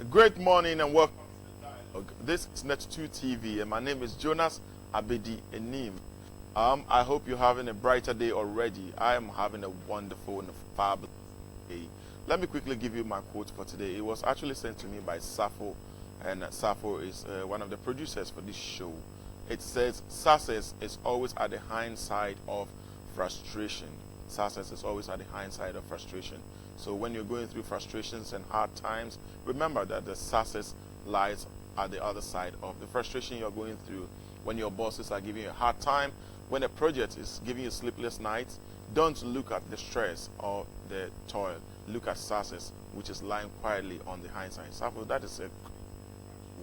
Great morning and welcome to the dialogue. This is Net2 TV and my name is Jonas Abedi Enim. I hope you're having a brighter day already. I am having a wonderful and fabulous day. Let me quickly give you my quote for today. It was actually sent to me by Safo, and Safo is one of the producers for this show. It says, success is always at the hindsight of frustration. Success is always at the hindsight of frustration. So when you're going through frustrations and hard times, remember that the success lies at the other side of the frustration you're going through. When your bosses are giving you a hard time, when a project is giving you sleepless nights, don't look at the stress or the toil. Look at success, which is lying quietly on the hindsight. So that is a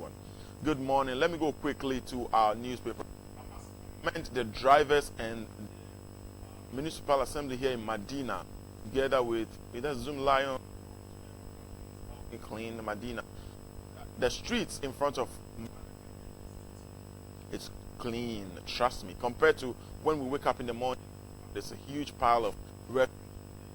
one. Good morning. Let me go quickly to our newspaper. The drivers and municipal assembly here in Medina, together with Zoom Lion, clean Medina. The streets in front of it's clean, trust me. Compared to when we wake up in the morning, there's a huge pile of red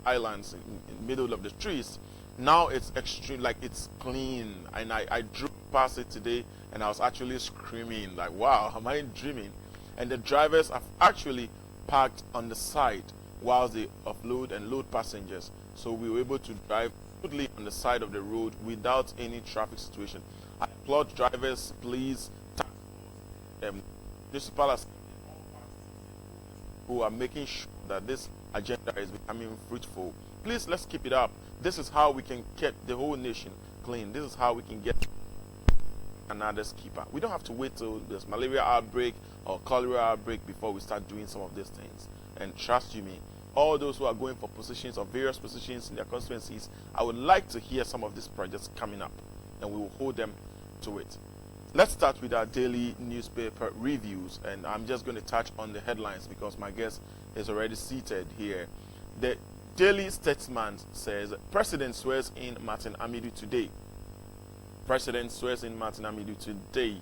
islands in the middle of the streets. Now it's extreme, like it's clean. And I drove past it today and I was actually screaming, like, wow, am I dreaming? And the drivers have actually parked on the side while they offload and load passengers. So we were able to drive smoothly on the side of the road without any traffic situation. I applaud drivers, please, municipal who are making sure that this agenda is becoming fruitful. Please, let's keep it up. This is how we can keep the whole nation clean. This is how we can get another keeper. We don't have to wait till there's malaria outbreak or cholera outbreak before we start doing some of these things. And trust you me, all those who are going for positions or various positions in their constituencies, I would like to hear some of these projects coming up, and we will hold them to it. Let's start with our daily newspaper reviews, and I'm just going to touch on the headlines because my guest is already seated here. The Daily Statesman says, President swears in Martin Amidu today. President swears in Martin Amidu today.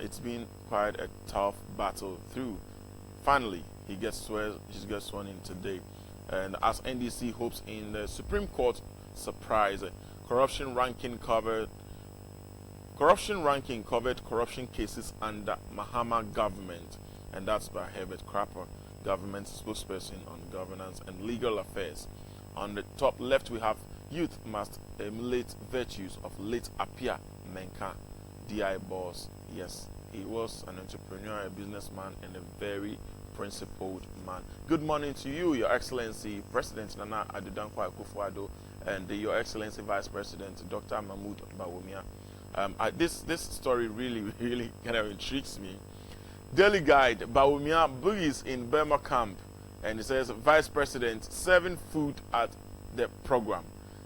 It's been quite a tough battle through. Finally, he gets sworn in today. And as NDC hopes in the Supreme Court surprise, corruption ranking covered corruption cases under Mahama government, and that's by Herbert Crapper, government spokesperson on governance and legal affairs. On the top left, we have youth must emulate virtues of late Apia Menka, DI boss. Yes, he was an entrepreneur, a businessman, and a very principled man. Good morning to you, Your Excellency President Nana Addo Dankwa Akufo-Addo, and Your Excellency Vice President Dr. Mahmoud Bawumia. This story really kind of intrigues me. Daily Guide, Bawumia bullies in Burma camp, and it says Vice President serving food at the program.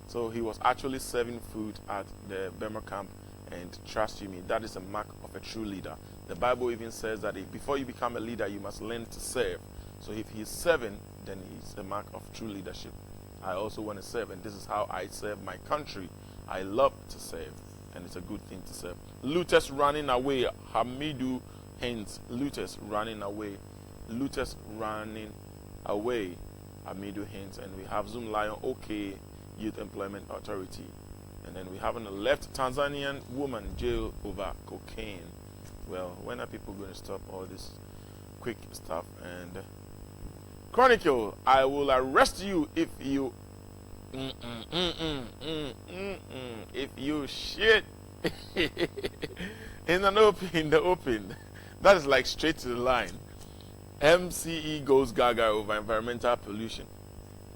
So he was actually serving food at the Burma camp, and trust you me, that is a mark of a true leader. The Bible even says that before you become a leader, you must learn to serve. So if he's serving, then he's a mark of true leadership. I also want to serve, and this is how I serve my country. I love to serve, and it's a good thing to serve. Looters running away. Hamidu hints. Looters running away. Looters running away. Hamidu hints. And we have Zoom Lion, OK, Youth Employment Authority. And then we have on the left, Tanzanian woman jailed over cocaine. Well, when are people going to stop all this quick stuff? And Chronicle, I will arrest you if you if you shit in the open. That is like straight to the line. MCE goes gaga over environmental pollution.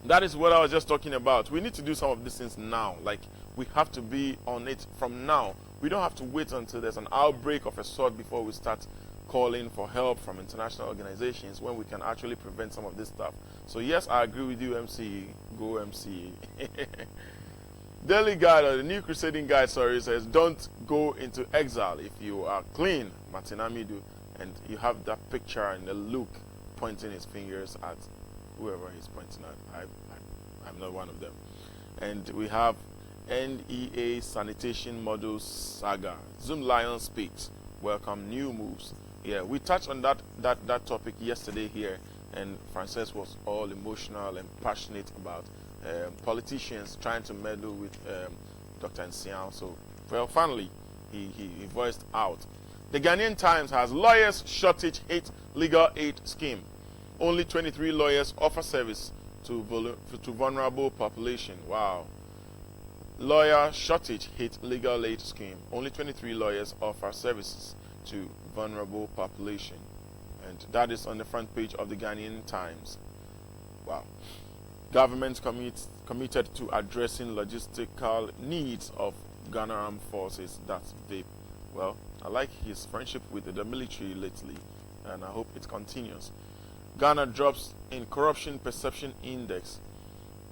That is what I was just talking about. We need to do some of these things now. Like, we have to be on it from now. We don't have to wait until there's an outbreak of a sort before we start calling for help from international organizations, when we can actually prevent some of this stuff. So yes, I agree with you, MCE. Go MCE. Daily Guide, or the New Crusading Guide, says, don't go into exile if you are clean, Martin Amidu. And you have that picture and the look pointing his fingers at whoever he's pointing at. I'm not one of them. And we have NEA Sanitation Models Saga. Zoom Lion speaks. Welcome new moves. Yeah, we touched on that topic yesterday here, and Frances was all emotional and passionate about politicians trying to meddle with Dr. Nsiao. So, well, finally, he voiced out. The Ghanaian Times has lawyers shortage hit legal aid scheme. Only 23 lawyers offer service to vulnerable population. Wow. Lawyer shortage hit legal aid scheme. Only 23 lawyers offer services to vulnerable population. And that is on the front page of the Ghanaian Times. Wow. Government committed to addressing logistical needs of Ghana Armed Forces. That's Dep. Well, I like his friendship with the military lately, and I hope it continues. Ghana drops in corruption perception index.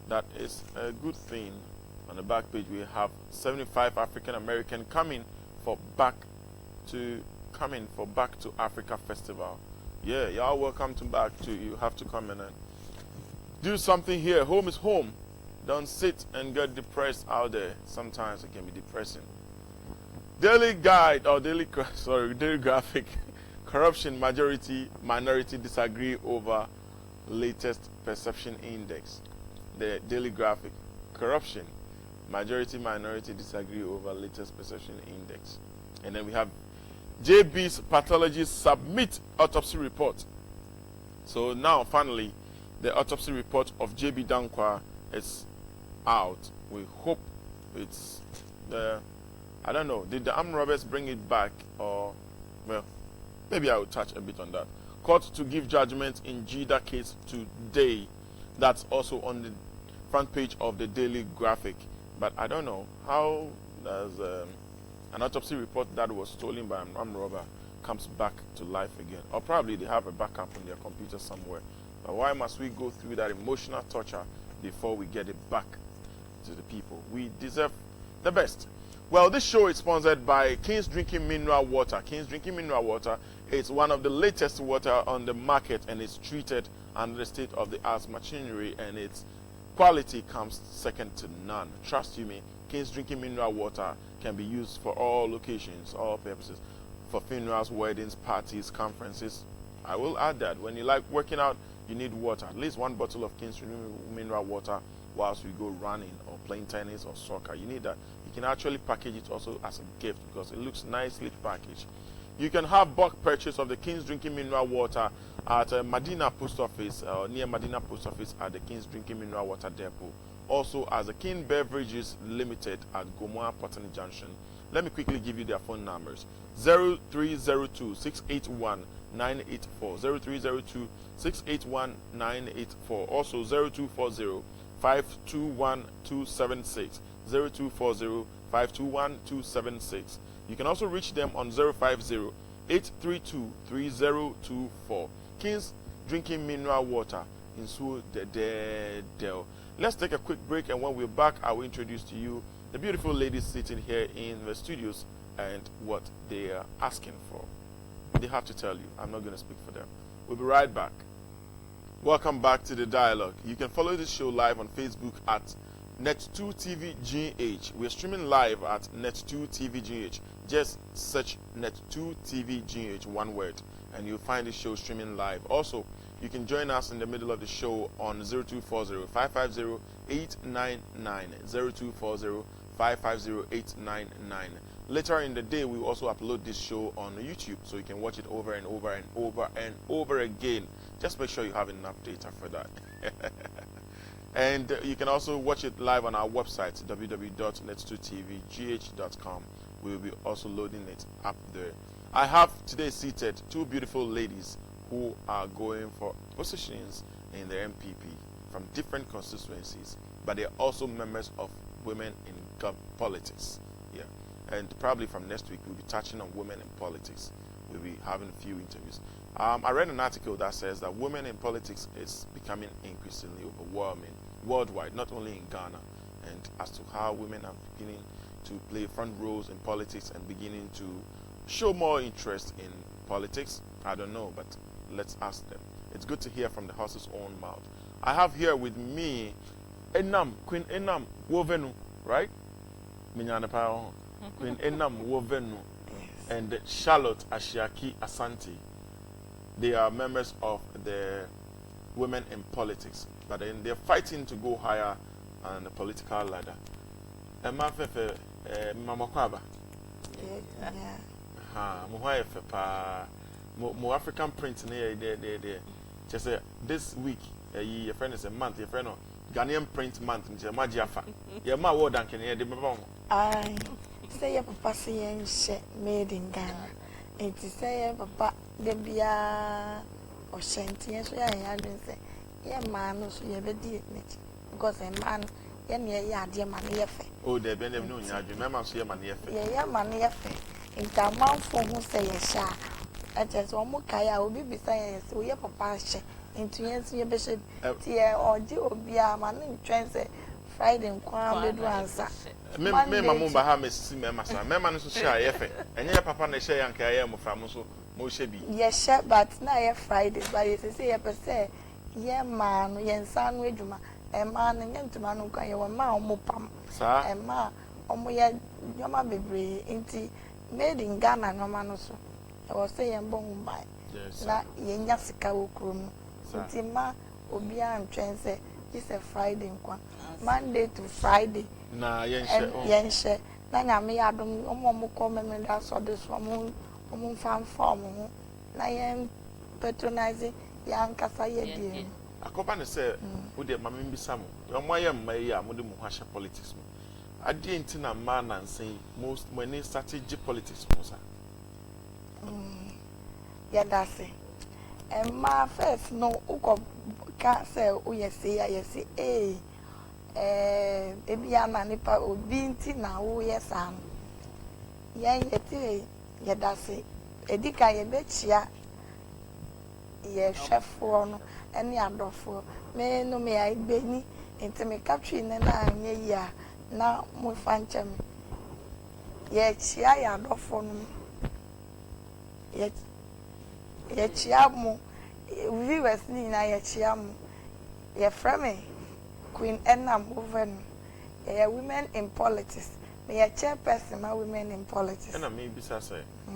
That is a good thing. On the back page, we have 75 African American coming for Back to Africa Festival. Yeah, y'all welcome to back to. You have to come in and do something here. Home is home. Don't sit and get depressed out there. Sometimes it can be depressing. Daily Guide or Daily Graphic. Corruption minority disagree over latest perception index. The Daily Graphic. Corruption minority disagree over latest perception index. And then we have JB's pathologists submit autopsy report. So now finally the autopsy report of JB Dankwa is out. We hope it's I don't know, did the armed robbers bring it back, or well, maybe I will touch a bit on that. Court to give judgment in Jida case today. That's also on the front page of the Daily Graphic. But I don't know how does an autopsy report that was stolen by an armed robber comes back to life again. Or probably they have a backup on their computer somewhere. But why must we go through that emotional torture before we get it back to the people? We deserve the best. Well, this show is sponsored by King's Drinking Mineral Water. King's Drinking Mineral Water is one of the latest water on the market, and it's treated under the state-of-the-art machinery, and its quality comes second to none. Trust you me, King's Drinking Mineral Water can be used for all occasions, all purposes, for funerals, weddings, parties, conferences. I will add that when you like working out, you need water. At least one bottle of King's Drinking Mineral Water whilst we go running or playing tennis or soccer. You need that. You can actually package it also as a gift because it looks nicely packaged. You can have bulk purchase of the King's Drinking Mineral Water at Medina Post Office, near Medina Post Office at the King's Drinking Mineral Water Depot. Also as the King Beverages Limited at Gomoa Potani Junction. Let me quickly give you their phone numbers. 0302 681 984, 0302 681 984. Also 0240 521 276, 0240 521 276. You can also reach them on 050 832 3024. King's Drinking Mineral Water in Su de Del. Let's take a quick break, and when we're back, I will introduce to you the beautiful ladies sitting here in the studios and what they are asking for. They have to tell you. I'm not going to speak for them. We'll be right back. Welcome back to the dialogue. You can follow this show live on Facebook at Net2TVGH. We're streaming live at Net2TVGH. Just search Net2TVGH, one word, and you'll find the show streaming live. Also, you can join us in the middle of the show on 0240 550 899, 0240 550 899. Later in the day, we will also upload this show on YouTube, so you can watch it over and over and over and over again. Just make sure you have enough data for that. And you can also watch it live on our website, www.net2tvgh.com. We will be also loading it up there. I have today seated two beautiful ladies who are going for positions in the MPP from different constituencies, but they're also members of women in politics. Yeah. And probably from next week, we'll be touching on women in politics. We'll be having a few interviews. I read an article that says that women in politics is becoming increasingly overwhelming worldwide, not only in Ghana, and as to how women are beginning to play front roles in politics and beginning to show more interest in politics. I don't know, but let's ask them. It's good to hear from the horse's own mouth. I have here with me Queen Enam Wovenu, right? Queen Enam Wovenu and Charlotte Ashiaki Asante. They are members of the Women in Politics, but then they're fighting to go higher on the political ladder. ma fefe mama kwaba Yeah. ha mo hwa efe pa mo African print na de just this week your friend is a month your friend Ghanaian print month nje ma giafa ye ma word anke ne de me ba mo Ai say your papa say yen she made in Ghana it say papa de bia o shanty yen so ya adwen say ye man no so ye be di it because a man ye ne ya ade man ye fe oh de be no nya adwen me ma so ye man ye fe ye man ye fe inta man fo hu say ye sha ajes o mo kaya obi bisa ye say ye papa she into yes ye be she tie oji obi a man ntwen say Friday nkwa be do answer me mamu ba ha mesisi me masa me ma no so share ye fe enye papa na share yanka ye mo fra mo so mo she bi ye share but na ye Friday but ye say ye pese ye ma no ye nsa no adwuma e ma no nye ntuma no kwa ye wo ma omo pam sa e ma omo ye nyoma bebre nti made in Ghana nyoma no so e wo say ye mbon mbai na ye nya sika wo krom nti ma obi a ntwen say it's a Friday nkwa Monday to Friday na yenhye na nyame yadom omo ko memenda so de so omo fan form na yen patronize yan kasa ye die akoba ne say wo de mama mbisa mo omo ye mma yi a mo de mo hwa politics mo ade enti na ma na nsen most many strategy politics mo sa ya dase ma first no uko ka say o yesi ya yesi ebi ana nipa obi nti na wo yesa yen yeti ye dase edika ye bechia ye hwefo no ene adofo me no me ai beni enti me capture ne na anye ya na mo fa nchem ye chia ya adofo no ye chia mo viewers ni na ye chia mo ye frame Queen Enna Moven, women in politics. May a chairperson, my women in politics. And I may be say,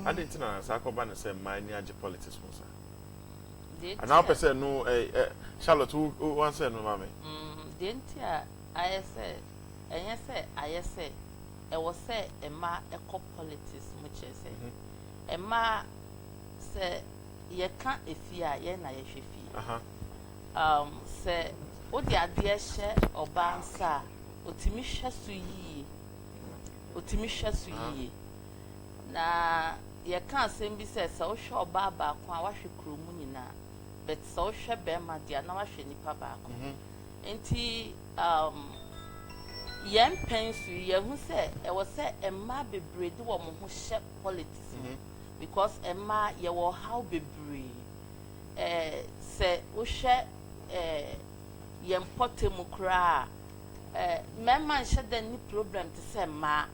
I didn't know as I could ban say my near politics. And now, person, no, Charlotte, who once said, no, mammy. Didn't I say, and yes, I say, I was say, a ma eco politics, which I say, a ma say, ye can't if ye are yen, I should say. Odi ade hye obansa otimi hwe so yi na ye kan asem bi se o hwe oba ba ko a wahwe kromu nyina but se o hwe be ma dia na wahwe nipa ba ko enti yen pensu ye hu se e wo se emma bebre de wo mo ho hye politics because emma ye wo how bebre se o hwe yempotemu kra memma nhye ni problem te se ma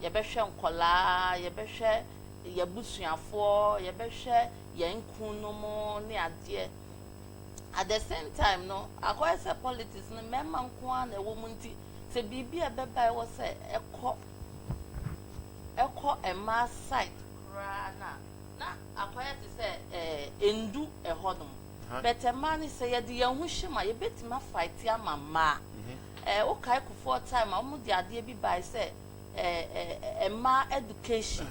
ye behwe nkola ye behwe ye busuafo ye behwe ye nkunu mo ne ade at the same time no akoye se politics no memma nko an ewo munti se bibia beba e wo se eko emma side kra na akoye te se endu ehodom but a man is say the young shima, you bet my fight ya mamma. Okay, for time, I would the idea be by say a ma education.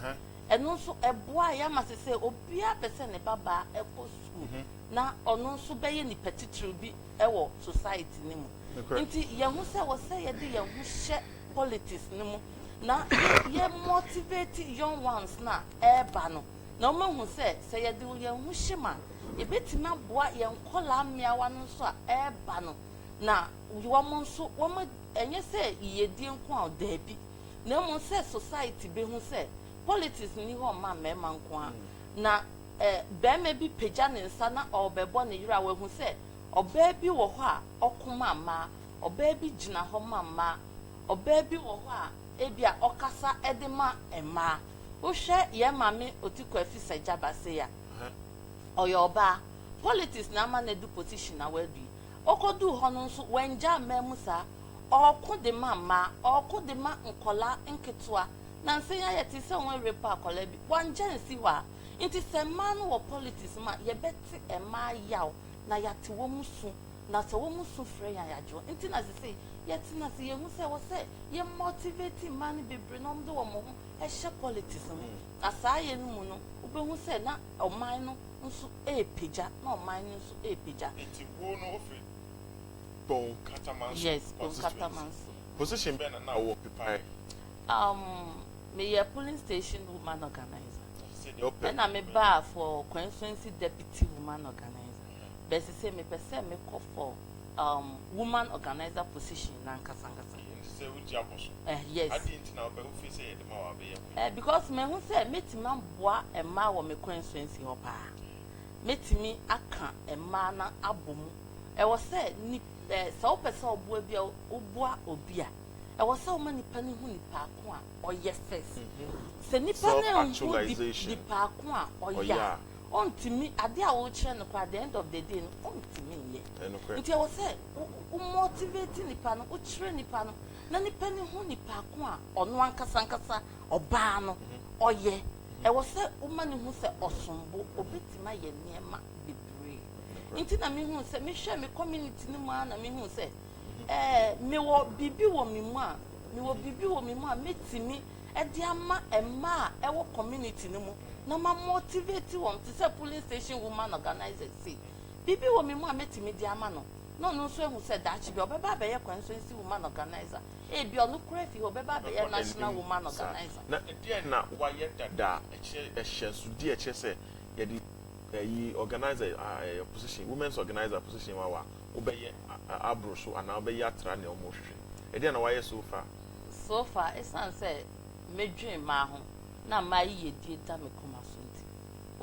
And also a boy, I must say, Obia person a baba, a school. Now, or no so bay any petit be a society name. Indeed, young was say the young share politics nemo. Now, ye motivated young ones now, bano. No man who say a do young shima. E betima boa ye nkola miawa no so a eba no na wo mo so wo mo enye se yedi nko a da bi na mo se society be hu se politics ni ho ma mema nko a na be me bi peja ne nsa na obebo ne yira wa hu se oba bi wo ho a okoma ma oba bi gina ho ma oba bi wo ho a ebia okasa edema ema wo hwe ye mame otiko afisa jabase ya oyoba politics na ma na do position na wadu okodu hono nso wanja memusa okode mama okode ma nkola nketua na nsen ya yeti se won repa akola bi wanja nsi wa nti se man wo politics ma ye beti e ma yaw na yate wo musu na so wo musu frɛ ya yajo nti na se yet na se ye hu se wo se ye motivate man bebre no mdo wo mo ho ehye politics no asaye no mu no obehu se na oman no nso epeja na oman no nso epeja enti wo no ofi bon katamanso yes bon katamanso position be na wo occupy me ye polling station woman organizer say the open and me bar for constituency deputy woman organizer but say me person me call for woman organizer position na nkasangasa say we jaboso yes adi nti na obe ofi say de ma wa be ye because me hu say metima boa emma wo me constituency ho pa metimi aka emma na abomu e wo say ni so person oboa bia oboa obi a e wo say o ma nipa ni hu nipa ko a oye first se nipa na hu nipa ko a oya ontimi ade a wo kire no kwa at the end of the day no ontimi ye nti e wo say o motivate nipa no o kire nipa no na nipa ni hu nipa ko a ono ankasa oba no oye e wo say o ma ni hu say osombo obetima ye niema bebre nti na me hu say me hwe me community ni mu na me hu say me wo bibi wo me mu a me wo bibi wo me mu a metimi e de ama emma e wo community ni mu na ma motivate won to say police station woman organizer say bibi wo me mu a metimi de ama no no so ehu say dachi bi obeba be ye constituency woman organizer e bi onu krefi obeba be ye national woman organizer na dia na wa ye dada ehye su dia ehye say ye di yi organizer position women's organizer position wa obeye abro so ana obeye atra ne omo hwehwe e dia na wa ye so far esan say medwen ma ho na ma ye die da me koma so nti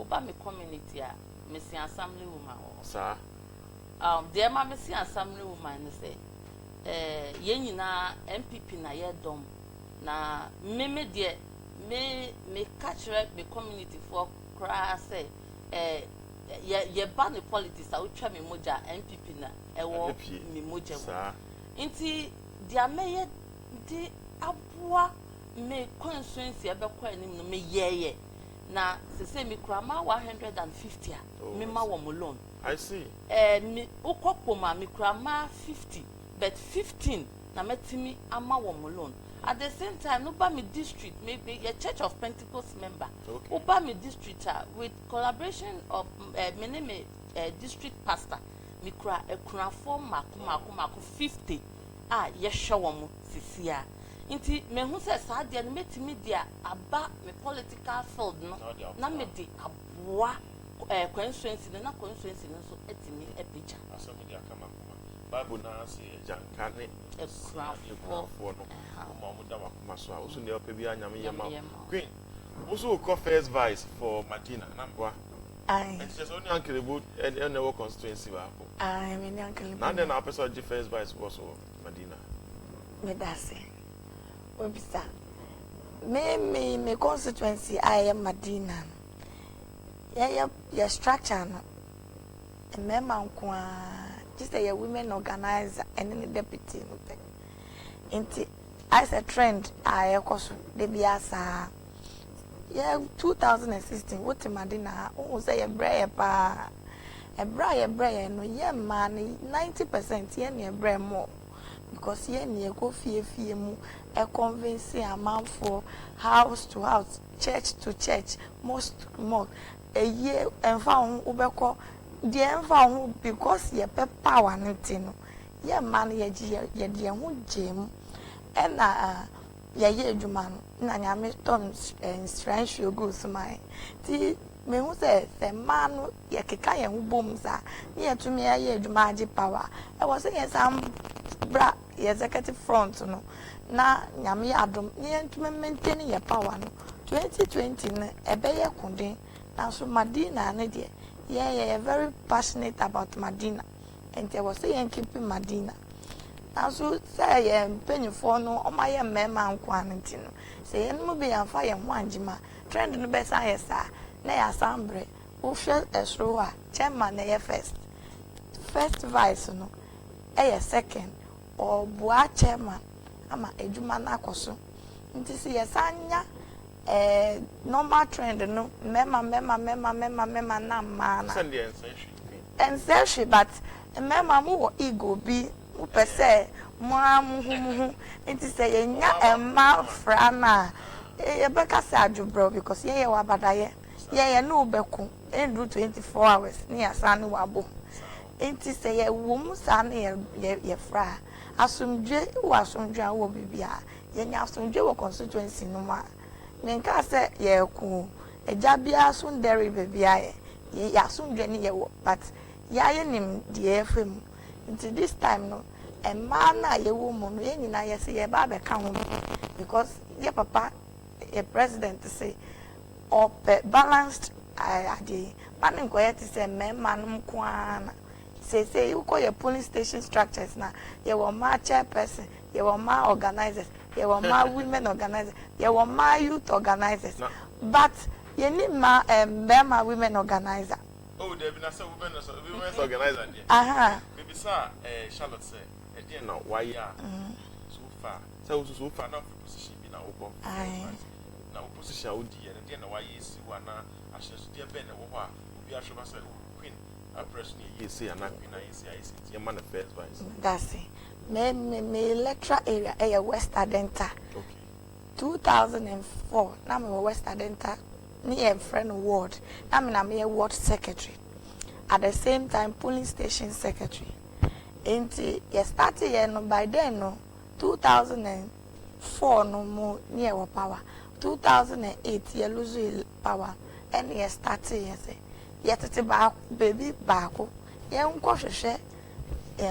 oba me community a me si assembly woman ho sa there ma me si assembly woman ne say ye nyina MPP na ye dom na me de me catch me community for cry say ye ban the politics a utwa me moja MPP na ewo me moja sa nti dia meye di aboa me constituency ebekwa anim no me yeye na se me kura ma 150 a me ma wo mo loan I see me ukopoma me kura ma 50 but 15 na metimi ama wo mo loan at the same time no ba me district maybe a church of Pentecost member oba me district with collaboration of me name district pastor me kura ekura form mako 50 ye hwe wo mo sisia nti me hu se saa de no metimi dia aba me political field no na me di aboa constituency na constituency no so etimi epicha asemi dia kama Bible na say janka ne ekrafo no mo da makoma so a oso ne opa bi anyame ye ma queen also call first vice for Madina nambwa ai and just only uncle boot and no constituency ba ko ai me uncle na den na person the first vice was Madina me dase obisa me constituency I am Madina ya structure no emema nko just a women organizer and the deputy no nti as a trend I koso de biasa yeah 2016 what Madina o say ye brɛ pa e brɛ no ye man 90% ye ne brɛ mo because ye ne go fie mu e convince amanfo house to house church to church mosque a year and found ubeko the enfa because ye pe power ntino ye man ye de ho gem and ye adwuma no na nyame tom strange go so my ti me hu se man no ye keka ye ho bom sa ye tumi ye adwuma agi power e was say some bra ye executive front no na nyame adom ye ntumi maintain ye power no 2020 no ebe ye kunden na so Madina na de yeah very passionate about Madina and I was saying keeping Madina na so say penifo no o ma ye mema nko anintino say no be yan fa ye ho anjima trend no be sa ye sa na ya assembly wo hwe esro a chairman na ye first vice no e second or bua chairman ama edwuma na akoso nti se ye sanya normal trend no mema na mana send the and but Mema mo ego bi mo pese mo amuhu nti se yenya emma fra na ye beka se adwobro because ye wabadaye ye no beku endru 24 hours ni asa ne wabo nti se ye wo mu sa na ye fra asomdwe wo asomdwe a wo bibia yenya asomdwe wo constituency no ma menka se ye ku eja bia so ndere bibia ye asomdwe ni ye wo but ya ye nim de efem nti this time no emma na ye wo mu no ye nyina ye se ye ba be ka ho because ye papa a president say or balanced ade man ko ye ti say memma no mkoana say you call your police station structures na ye wo ma chairperson ye wo ma organizers ye wo ma women organizers ye wo ma youth organizers but ye ni ma memma women organizer. Oh, there been a women's organizer. Aha. Maybe sir, Charlotte say, again now why ya so far. So far now position be now open. Now position would be and then why is one I should dear Ben or we are sure myself queen a person you say and not queen I see your man affairs vice. That's it. Me electoral area a West Adenta. Okay. 2004 na me West Adenta near friend ward. I'm a ward secretary. At the same time, polling station secretary. And you started here no by then no 2004 no more near our power. 2008 you lose power and you started here say yet it's back baby back. You unko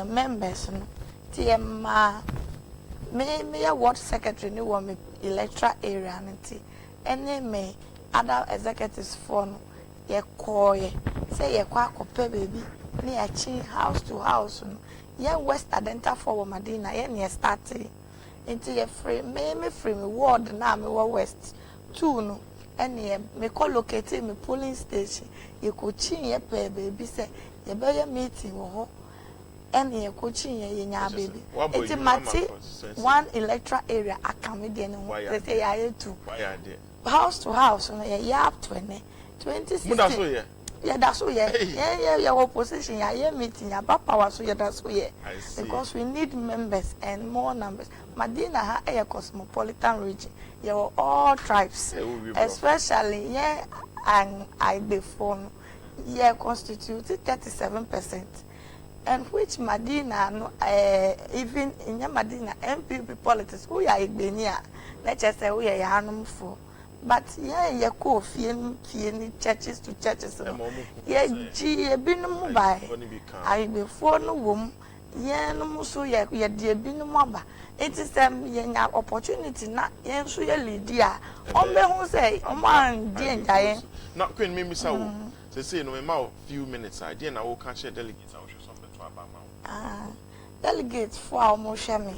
members no. TMA me a ward secretary ni wo me electoral area nti ene me other executives for no ye call ye say ye kwa kope baby ni ye chi house to house no ye West Adenta for Madina ye ne started into ye free me free me ward na me West 2 no ene me collocate me polling station ye ko chi ye pe baby say ye be ye meeting wo ho ene ye ko chi ye nya baby it's mati one electoral area academy no they say ye 2 house to house no ye up 2016 yeah that's so yeah opposition yeah meeting yeah power so yeah that's so yeah because we need members and more numbers. Madina ha a cosmopolitan region yeah all tribes especially yeah and I before yeah constituted 37% and which Madina no even in Madina MPP politics who are Igbenia let's just say we are Hanum for. But yeah, go few churches to churches. Yeah, gee, been mobile. I before no womb. Yeah, no so yeah, dear been mobile. It is yeah opportunity not yeah so yeah Lydia. Who say, man, dear, not Queen Mimi Saw. They say no more few minutes. I didn't know can't share delegates. I will show something to about delegates for our Moshemi.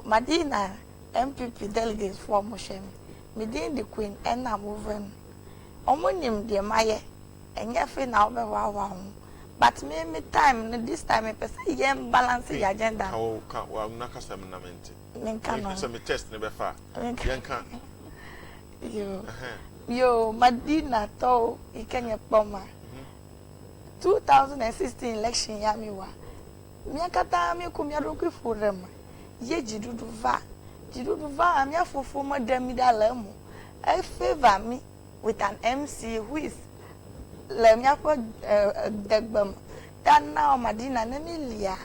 Madina MPP delegates for Moshemi. Within the Queen and I'm moving. Omonim dear Maye, and yaffy now be wow. But me time this time a person yam balance the agenda. How can't well knock us a minute. Mincan some test never far. Yo, Madina to Ikenya Bomber. 2016 election Yamiwa. Miakata mi kumyaruki for them. Ye jiduva. Jiduva, I'm here for former Demidalemo. I favor me with an MC who is Lemyako Degbum. That now, Madina Nemilia.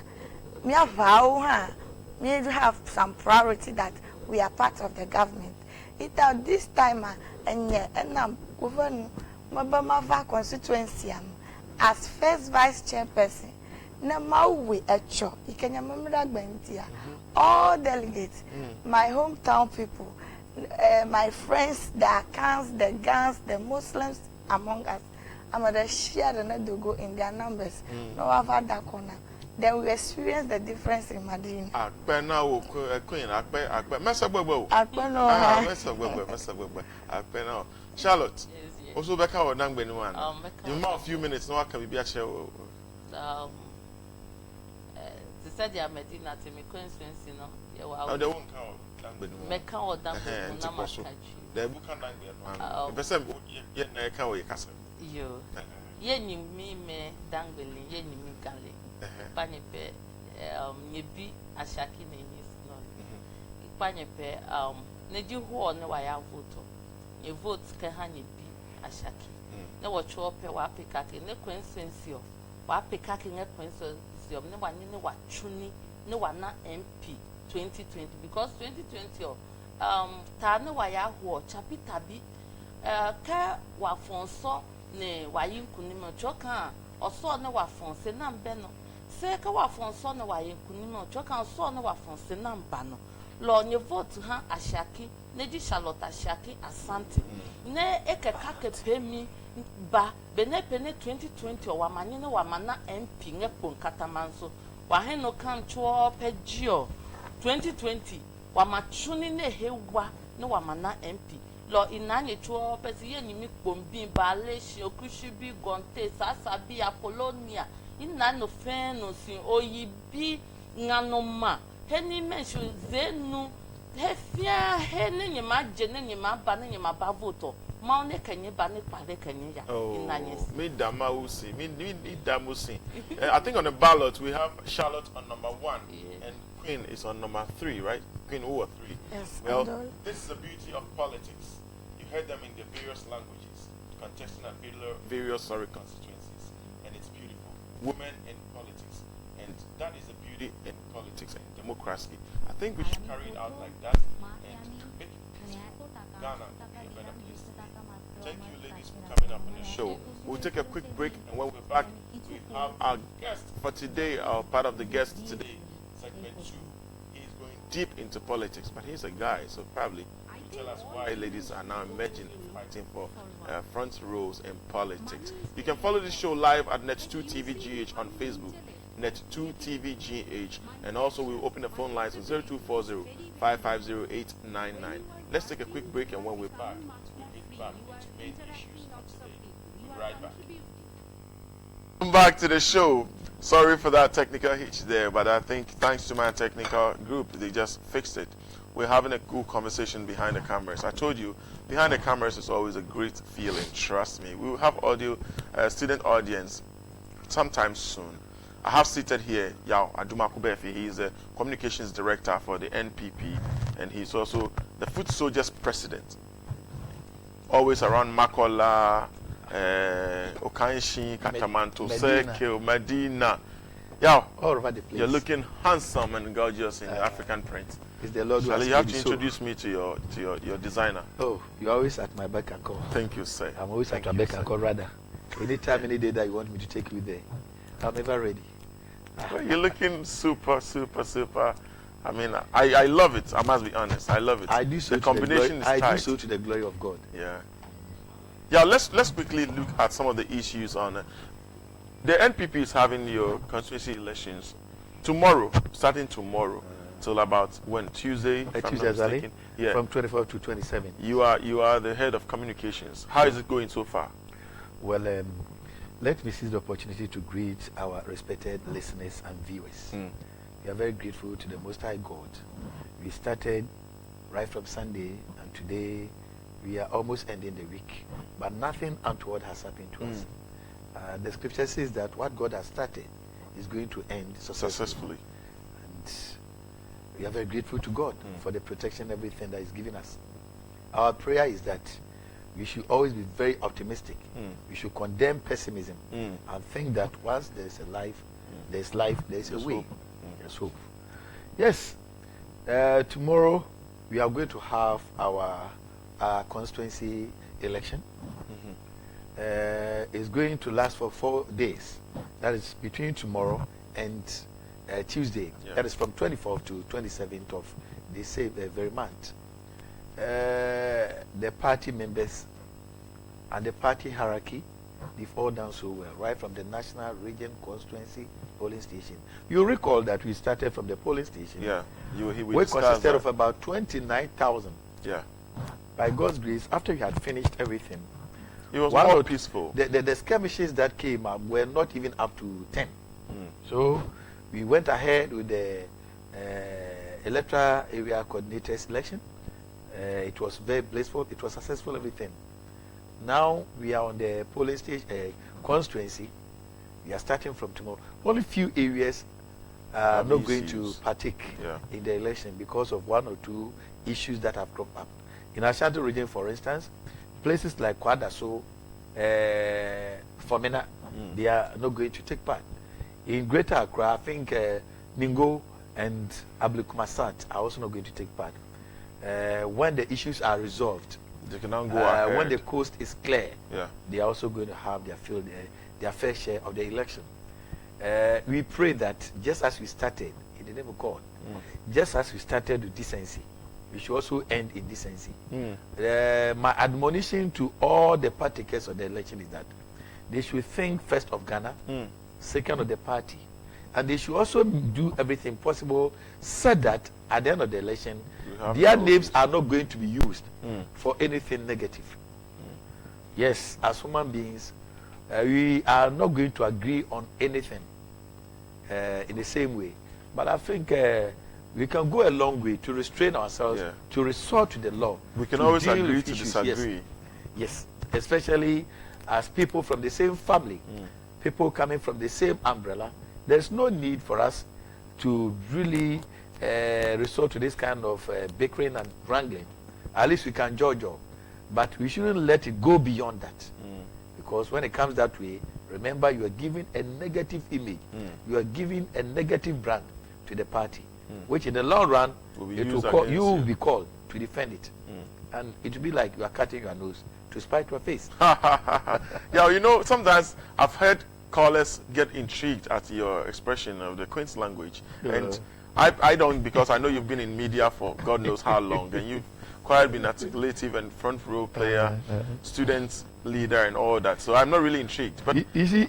Me have vow, me have some priority that we are part of the government. It out this time, and I'm governor Mabama constituency as first vice chairperson. Now we echo. You can remember that Bentia. All delegates, my hometown people, my friends, the Akans, the Gans, the Muslims among us. I'm going to share the net to go in their numbers. No over that corner. Then we experience the difference in Madina. Akpena Queen, Akpe, Massa Bobo. Akpena, Akpena. Charlotte. Also, Becca or Nangben one. You have a few minutes. No, can be a show. Said ya Medina to me coincidence no ye wa they won't count meka o dan na ma kachi the book can dan person ye na ka we kasa yo ye ni mi me dangbele ye ni mi gale Panyepe yebi ashaki ne yes no. Panyepe neji ho ne wa ya vote. Ye vote ke ha yebi ashaki. Ne wo cho pe wa peka ke ne consensus o. Wa peka ke ne consensus o ne wa ne wa twuni ne wa na MP 2020 because 2020 ta ne wa ya ho chapita bi ka wa fonso ne wa yinkunimo choka oso ne wa fonse na mbe no se ka wa fonso ne wa yinkunimo choka oso ne wa fonse na mba no lo nye vote ha ashaki ne di Charlotte ashaki asante ne ekeka kepemi ba benepene 2020 wa manye ne wa mana MP nge ponkatamanso wa he no kan cho pegio 2020 wa machuni ne hewa ne wa mana MP lo inanye cho pesi ye nimi kpombi baleshi okushibi gonte sasabi apolonia inano feno sin oyibi nganoma heni mensho zenu hefia hene nyema jene nyema ba ne nyema ba voto ma one kenye ba ne pare kenye ya inanye me damausi me damusi. I think on the ballot we have Charlotte on number 1 and Queen is on number 3, right? Queen over 3. Yes. Well, this is the beauty of politics. You heard them in the various languages, contesting at various constituencies, and it's beautiful. Women in politics, and that is the beauty in politics and democracy. I think we should carry it out like that and make Ghana a better place to be. Thank you, ladies, for coming up on the show. We'll take a quick break, and when we're back, we have our guest for today, our part of the guest today, segment 2. He's going deep into politics, but he's a guy, so probably he'll tell us why ladies are now emerging and fighting for front rows in politics. You can follow the show live at Net2TVGH on Facebook, Net2TVGH, and also we'll open the phone lines on 0240 550 Let's take a quick break, and when we're back, we'll get back to main issues of today. We'll be right back. Welcome back to the show. Sorry for that technical hitch there, but I think thanks to my technical group, they just fixed it. We're having a cool conversation behind the cameras. I told you, behind the cameras is always a great feeling, trust me. We will have audio, student audience sometime soon. I have seated here Yaw Adomako Baafi. He is the communications director for the NPP, and he's also the foot soldiers president. Always around Makola, Okanshi, Katamanto, Sekil, Medina. Yaw, all over the place. You're looking handsome and gorgeous in the African print. It's the Lord who has you have made to it so. introduce me to your designer. Oh, you're always at my beck and call. Thank you, sir. I'm always at my beck and call, rather. Anytime, any day that you want me to take you there, I'm ever ready. Well, you're looking super, super, super. I mean, I love it. I must be honest. I love it. I do so. The combination is tight. I do so to the glory of God. Yeah. Yeah. Let's quickly look at some of the issues on. The NPP is having your constituency elections tomorrow, starting tomorrow, till about when Tuesday. Tuesday, yeah. From 24 to 27. You are the head of communications. How is it going so far? Well, let me seize the opportunity to greet our respected listeners and viewers. We are very grateful to the Most High God. We started right from Sunday, and today we are almost ending the week, but nothing untoward has happened to us. The scripture says that what God has started is going to end successfully. And we are very grateful to God for the protection, everything that He's given us. Our prayer is that we should always be very optimistic. We should condemn pessimism and think that once there is a life, there's a way. Hope. There's hope. Yes, tomorrow we are going to have our constituency election. It's going to last for 4 days. That is between tomorrow and Tuesday. Yeah. That is from 24th to 27th of this very month. The party members and the party hierarchy, they've all done so well, right from the national, region, constituency, polling station. You recall that we started from the polling station. Yeah. We consisted of about 29,000. Yeah. By God's grace, after we had finished everything, It was more peaceful. The skirmishes that came up were not even up to 10. So we went ahead with the electoral area coordinator selection. It was very blissful. It was successful, everything. Now we are on the polling stage constituency. They are starting from tomorrow. Only few areas are not going to partake in the election because of one or two issues that have cropped up. In Ashanti region, for instance, places like Kwadaso, Fomena, they are not going to take part. In Greater Accra, I think Ningo and Ablikumasat are also not going to take part. When the issues are resolved, they can now go ahead. When the coast is clear, they are also going to have their fair share of the election. We pray that just as we started in the name of God, just as we started with decency, we should also end in decency. My admonition to all the partakers of the election is that they should think first of Ghana, second of the party, and they should also do everything possible so that at the end of the election, their names are not going to be used for anything negative. Yes, as human beings, we are not going to agree on anything in the same way. But I think we can go a long way to restrain ourselves, to resort to the law. We can always agree to disagree. Yes, especially as people from the same family, people coming from the same umbrella. There's no need for us to really resort to this kind of bickering and wrangling. At least we can judge, but we shouldn't let it go beyond that. Because when it comes that way, remember, you are giving a negative image. You are giving a negative brand to the party, which in the long run, you will be called to defend it. And it will be like you are cutting your nose to spite your face. Yeah, you know, sometimes I've heard callers get intrigued at your expression of the Queen's language. And I don't, because I know you've been in media for God knows how long, and you've quite been articulative and front row player, student leader and all that. So I'm not really intrigued. But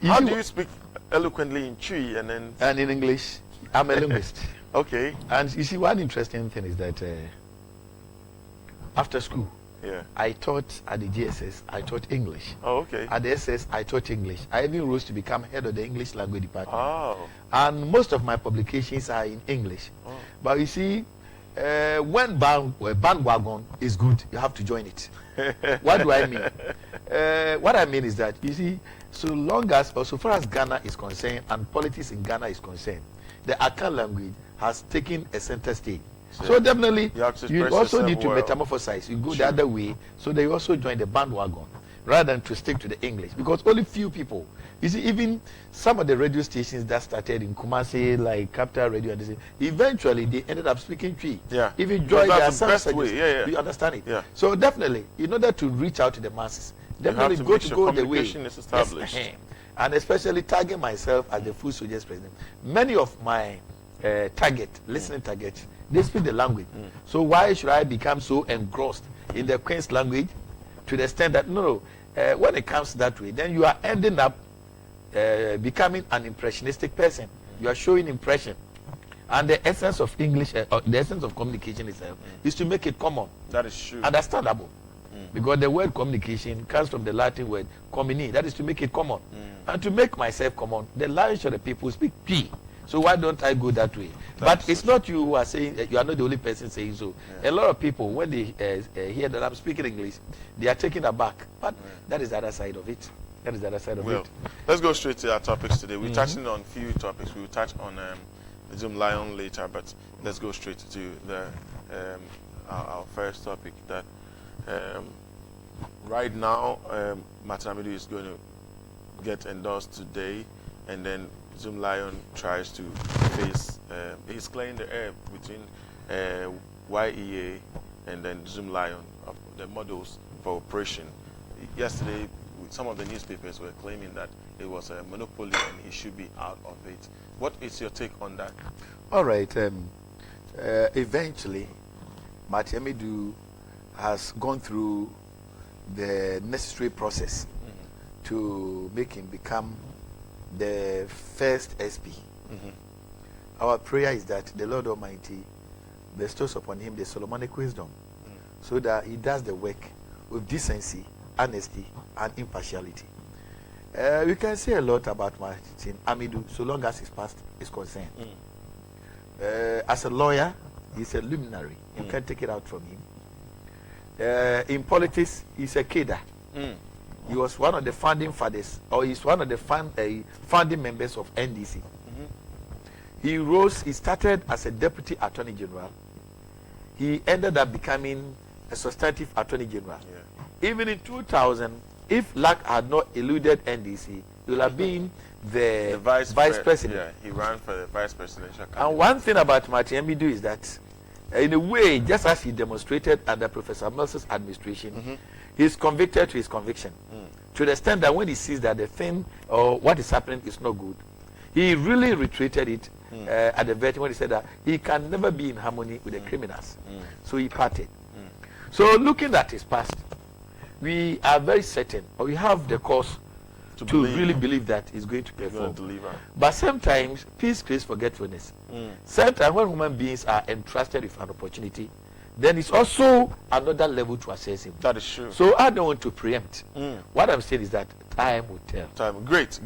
how do you speak eloquently in Twi and then... And in English? I'm a linguist. Okay. And you see, one interesting thing is that after school, I taught at the GSS, I taught English. Oh, okay. At the SS, I taught English. I even rose to become head of the English language department. Oh. And most of my publications are in English. Oh. But you see, when bandwagon is good, you have to join it. What do I mean? What I mean is that, you see, so long as, or so far as Ghana is concerned and politics in Ghana is concerned, the Akan language has taken a center stage. So definitely, you also need to metamorphosize. You go the other way, so they also join the bandwagon, rather than to stick to the English. Because only few people, you see, even some of the radio stations that started in Kumasi, like Capital Radio, and eventually they ended up speaking Twi. Yeah. Even join their best way. You understand it? Yeah. So definitely, in order to reach out to the masses, definitely go the way. Is established. Yes, and especially tagging myself as the Full Soldiers president. Many of my listening targets, they speak the language. So why should I become so engrossed in the Queen's language to the extent that, when it comes that way, then you are ending up becoming an impressionistic person. You are showing impression. And the essence of English, the essence of communication itself, is to make it common. That is true. Understandable. Because the word communication comes from the Latin word communi, that is to make it common. And to make myself common, the lion's share of the people speak P. So why don't I go that way? But it's not you who are saying, you are not the only person saying so. A lot of people, when they hear that I'm speaking English, they are taken aback. But that is the other side of it. That is the other side of it. Let's go straight to our topics today. We're touching on a few topics. We'll touch on the Zoom Lion later, but let's go straight to the our first topic. That right now, Martin Amidu is going to get endorsed today, and then Zoom Lion tries to face, he's clearing the air between YEA and then Zoom Lion of the models for operation. Yesterday, some of the newspapers were claiming that it was a monopoly and he should be out of it. What is your take on that? All right. Eventually, Martin Amidu has gone through the necessary process to make him become the first SP. Our prayer is that the Lord Almighty bestows upon him the Solomonic wisdom so that he does the work with decency, honesty, and impartiality. We can say a lot about Martin Amidu so long as his past is concerned. As a lawyer, he's a luminary. You can't take it out from him. In politics, he's a cadre. He was one of the founding fathers, or he's one of the founding members of NDC. He started as a deputy attorney general. He ended up becoming a substantive attorney general. Even in 2000, if luck had not eluded NDC, he would have been the vice president. Yeah, he ran for the vice presidential candidate. And one thing about Martin Emidu is that, in a way, just as he demonstrated under Professor Mills' administration, he's convicted to his conviction. To the extent that when he sees that the thing or what is happening is not good, he really retreated it at the vetting when he said that he can never be in harmony with the criminals. So he parted. So looking at his past, we are very certain, or we have the cause to really believe that he's going to perform. But sometimes peace creates forgetfulness. Sometimes when human beings are entrusted with an opportunity, then it's also another level to assess him. That is true. So I don't want to preempt. What I'm saying is that time will tell. Great.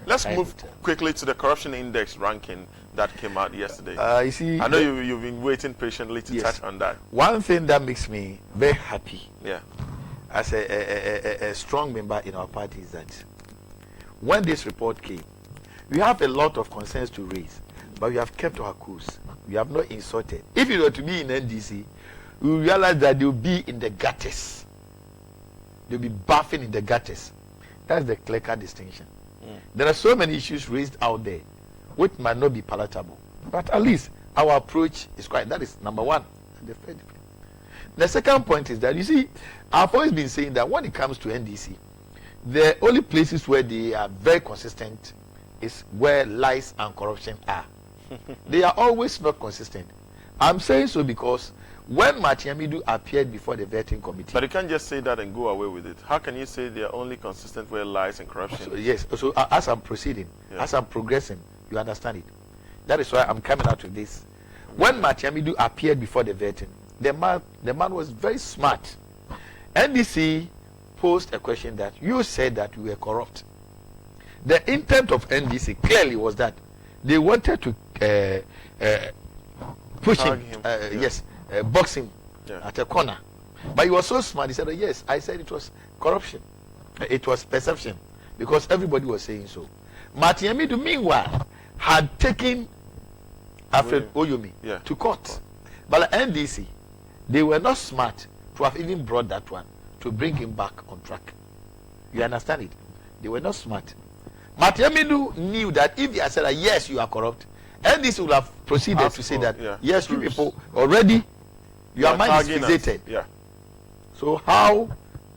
Let's move quickly to the corruption index ranking that came out yesterday. You see, I know you've been waiting patiently to touch on that. One thing that makes me very happy, yeah, as a strong member in our party, is that when this report came, we have a lot of concerns to raise, but we have kept our course. We have not insulted. If it were to be in NDC, we will realize that they will be in the gutters. They'll be bathing in the gutters. That's the clear distinction. There are so many issues raised out there which might not be palatable, but at least our approach is quite. That is number one. The second point is that, you see, I've always been saying that when it comes to NDC, the only places where they are very consistent is where lies and corruption are. They are always not consistent. I'm saying so because when Martin Amidu appeared before the vetting committee. But you can't just say that and go away with it. How can you say they are only consistent where lies and corruption? So, yes. So as I'm proceeding, as I'm progressing, you understand it. That is why I'm coming out with this. When Martin Amidu appeared before the vetting, the man was very smart. NDC posed a question that you said that we were corrupt. The intent of NDC clearly was that they wanted to push him, box him at a corner. But he was so smart, he said, oh, yes, I said it was corruption. It was perception, because everybody was saying so. Martin Amidu, meanwhile, had taken Alfred Oyomi to court. But the NDC, they were not smart to have even brought that one to bring him back on track. You understand it? They were not smart. Martin Amidu knew that if he had said that, yes, you are corrupt, NDC would have proceeded to say that, yes, you people already, your mind is fixated. So how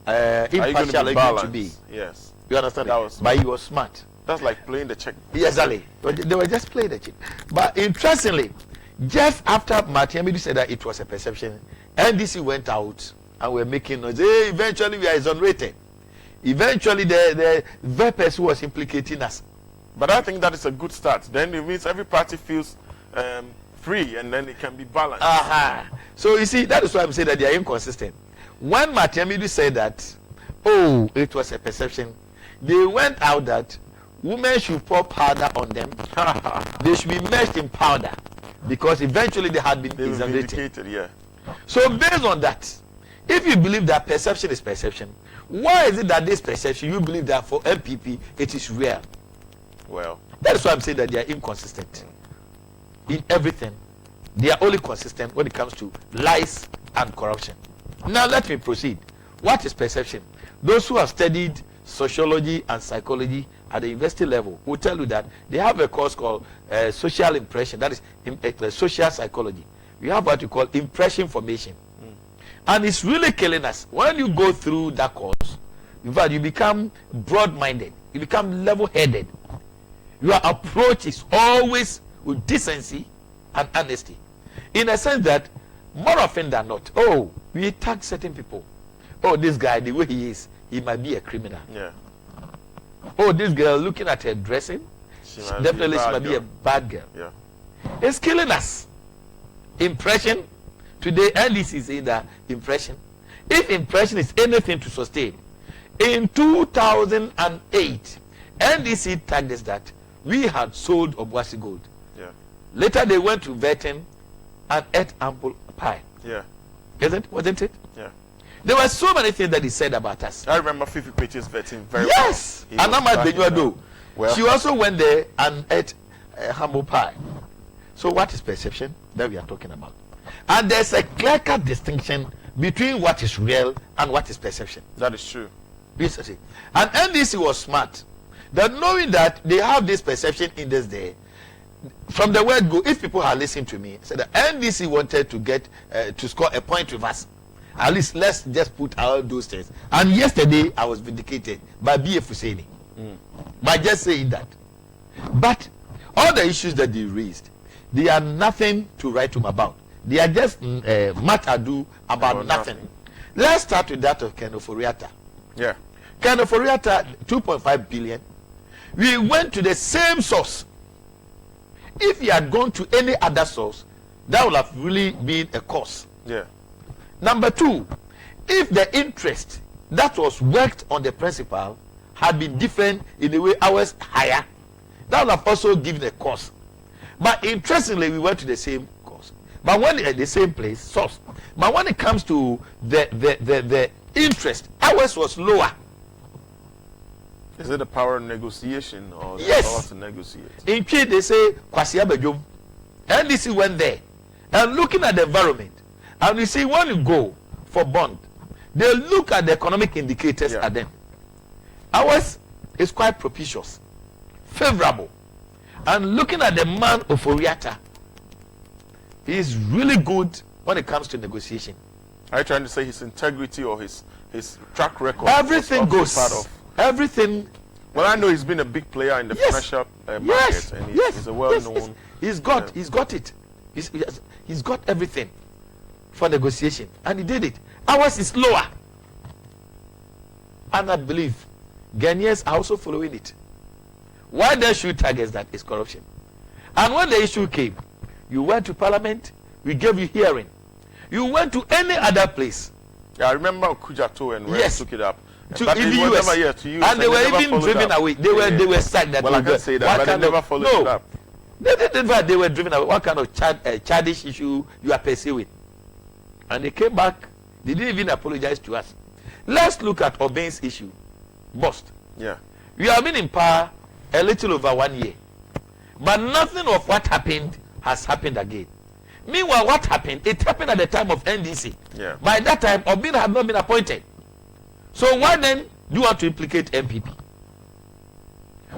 impartial are you going to be? Yes. You understand it? But he was smart. That's like playing the check. Yes, exactly. They were just playing the check. But interestingly, just after Martin Amidu said that it was a perception, NDC went out and were making noise. Hey, eventually we are exonerated. Eventually the very person who was implicating us. But I think that is a good start. Then it means every party feels free, and then it can be balanced. So you see, that is why I'm saying that they are inconsistent. When Martin Amidu said that, oh, it was a perception, they went out that women should pour powder on them. They should be immersed in powder, because eventually they had been exonerated. So based on that, if you believe that perception is perception, why is it that this perception, you believe that for MPP, it is real? Well, that is why I'm saying that they are inconsistent in everything. They are only consistent when it comes to lies and corruption. Now let me proceed. What is perception? Those who have studied sociology and psychology at the university level will tell you that they have a course called social impression. That is social psychology. We have what we call impression formation. And it's really killing us. When you go through that course, in fact, you become broad-minded. You become level-headed. Your approach is always with decency and honesty. In a sense that, more often than not, oh, we tag certain people. Oh, this guy, the way he is, he might be a criminal. Oh, this girl, looking at her dressing, she might be a bad girl. It's killing us. Impression. Today, NDC is in the impression. If impression is anything to sustain, in 2008, NDC tagged us that we had sold Obuasi gold. Later, they went to vetting and ate ample pie. Wasn't it? There were so many things that he said about us. I remember Fifi Petis vetting very yes. well. And Anama Benyuado. Well, she also went there and ate humble pie. So what is perception that we are talking about? And there's a clear-cut distinction between what is real and what is perception. that is true. Recently. And NDC was smart. That knowing that they have this perception in this day, from the word go, if people had listened to me, said that NDC wanted to get to score a point with us. At least let's just put out those things. And yesterday I was vindicated by B.F. Husseini. By just saying that. But all the issues that they raised, they are nothing to write home about. They are just much ado about nothing. Let's start with that of Ken Oforiatta. Yeah. Ken Oforiatta, 2.5 billion. We went to the same source. If he had gone to any other source, that would have really been a cost. Yeah. Number two, if the interest that was worked on the principal had been different in the way ours higher, that would have also given a cost. But interestingly, we went to the same course. But when at the same place, source. But when it comes to the interest, ours was lower. Is it the power of negotiation or the Yes. power to negotiate? In Key, they say Kwasi Abedjom. NDC went there and looking at the environment. And you see, when you go for bond, they look at the economic indicators at them. Ours is quite propitious, favorable. And looking at the man of Oforiatta, he is really good when it comes to negotiation. Are you trying to say his integrity or his track record? Everything was goes. part of. Everything. Well, I know he's been a big player in the financial market, and he's a well-known. He's got it. He's got everything for negotiation, and he did it. Ours is lower, and I believe Ghanaians are also following it. Why they should target that is corruption. And when the issue came, you went to Parliament, we gave you hearing. You went to any other place. Yeah, I remember Kujato and Red took it up. To but even it was US. never here to use, And they were even driven up. away. They were sacked. That well, I can say that, but they never followed it up. They were driven away. What kind of childish issue you are pursuing? And they came back. They didn't even apologize to us. Let's look at Obein's issue. Bust. Yeah. We have been in power a little over 1 year. But nothing of what happened has happened again. Meanwhile, what happened? It happened at the time of NDC. Yeah. By that time, Obein had not been appointed. So why then do you want to implicate MPP?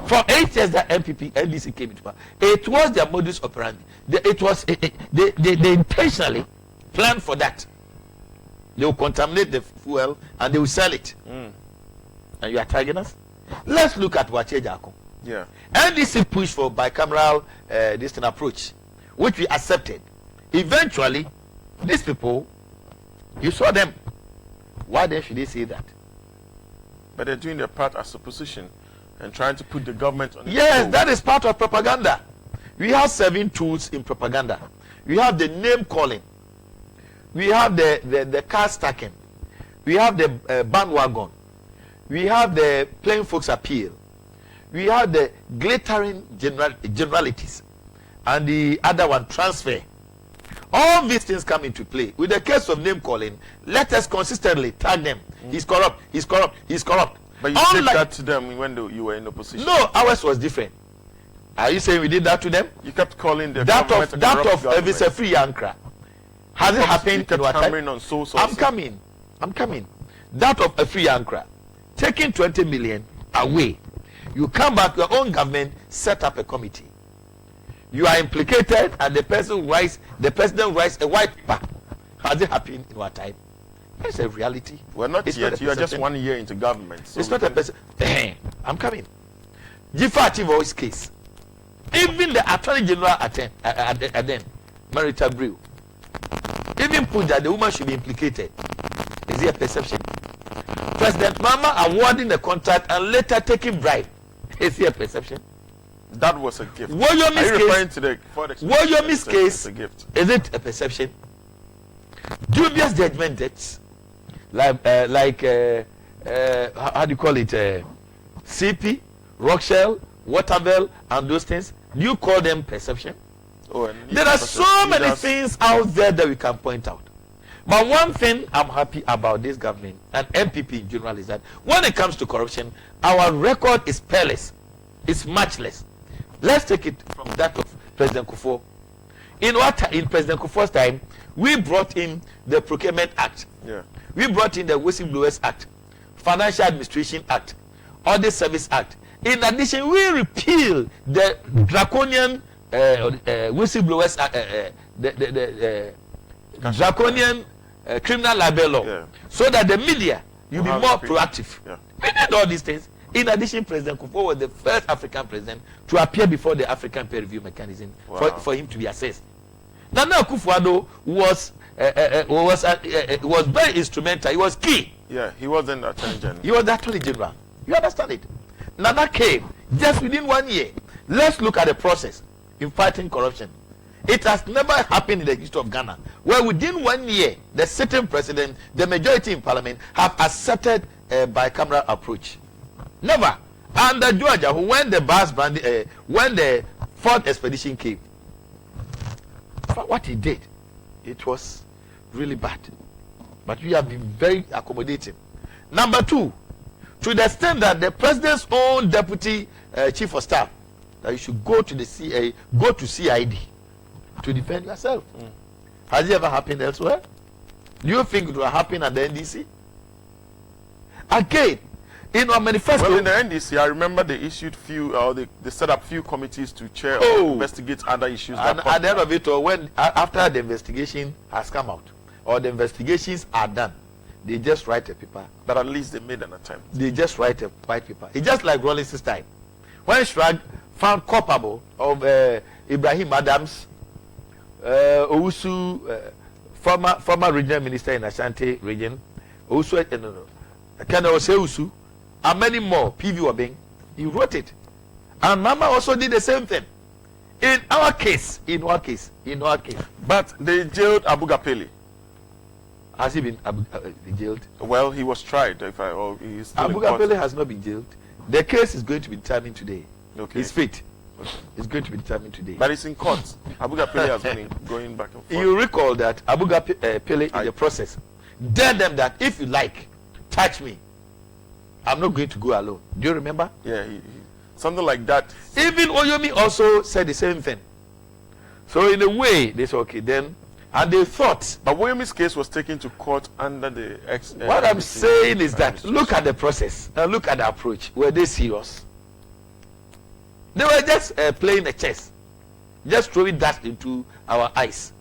For 8 years that NDC came into power, it was their modus operandi. They intentionally planned for that. They will contaminate the fuel and they will sell it. And you are targeting us? Let's look at Wache Jako. Yeah. NDC pushed for bicameral distant approach, which we accepted. Eventually, these people, you saw them. Why then should they say that? But they're doing their part as opposition and trying to put the government on. Yes, that is part of propaganda. We have 7 tools in propaganda. We have the name calling. We have the car stacking. We have the bandwagon. We have the plain folks appeal. We have the glittering generalities. And the other one, transfer. All these things come into play. With the case of name calling, let us consistently tag them. He's corrupt, he's corrupt, he's corrupt. But you did that to them when you were in opposition. No, ours was different. Are you saying we did that to them? You kept calling the that government of Evisa Free Ankara. Has it happened in our time? On sources. I'm coming. That of a Free Ankara, taking 20 million away. You come back, your own government set up a committee. You are implicated, and the president writes a white paper. Has it happened in our time? It's a reality. Well, not yet. You are just 1 year into government. So it's not a person. I'm coming. Jifa Chivo's case. Even the Attorney General at then, Marita Brew, even put that the woman should be implicated. Is it a perception? President Mama awarding the contract and later taking bribe. Is it a perception? That was a gift. Woyomi's case, a gift. Is it a perception? Dubious judgment debts, how do you call it? CP, Rockshell, Waterville, and those things. Do you call them perception? Oh, there are so many things out there that we can point out. But one thing I'm happy about this government and MPP in general is that when it comes to corruption, our record is peerless. It's matchless. Let's take it from that of President Kufuor. In President Kufuor's time, we brought in the Procurement Act. Yeah. We brought in the Whistleblowers Act, Financial Administration Act, Audit Service Act. In addition, we repealed the draconian Whistleblowers Act, the draconian criminal libel law, so that the media will be more proactive. Yeah. We did all these things. In addition, President Kufuor was the first African president to appear before the African peer review mechanism for him to be assessed. Nana Akufo-Addo was very instrumental. He was key. Yeah, he wasn't the Attorney General. He was the Attorney General. You understand it? Nana came just within 1 year. Let's look at the process in fighting corruption. It has never happened in the history of Ghana, where within 1 year, the sitting president, the majority in parliament, have accepted a bicameral approach. Never. Under Georgia, when the fourth expedition came, what he did, it was really bad. But we have been very accommodating. Number two, to the extent that the president's own deputy chief of staff, that you should go to the CIA, go to CID to defend yourself. Has it ever happened elsewhere? Do you think it will happen at the NDC? Again, in our manifesto. Well, in the NDC, I remember they issued they set up few committees to chair or investigate other issues. And at the end of it, or when after the investigation has come out, or the investigations are done, they just write a paper. But at least they made an attempt. They just write a white paper. It's just like Rawlings's time. When Shrag found culpable of Ibrahim Adams, Owusu, former regional minister in Ashanti region, Owusu, Owusu, and many more, PV Wabeng, he wrote it. And Mama also did the same thing. In our case. But they jailed Abu Gapele. Has he been jailed? Well, he was tried. He's still Abu Gapele has not been jailed. The case is going to be determined today. Okay. His fate is going to be determined today. But it's in court. Abu Gapele has been going back and forth. You recall that Abu Gapele in the process dared them that if you like, touch me, I'm not going to go alone. Do you remember? Yeah, something like that. Even Oyomi also said the same thing. So in a way, they said, okay, then, and they thought. But Oyomi's case was taken to court under the what I'm saying is that look at the process and look at the approach. Were they serious? They were just playing a chess, just throwing that into our eyes,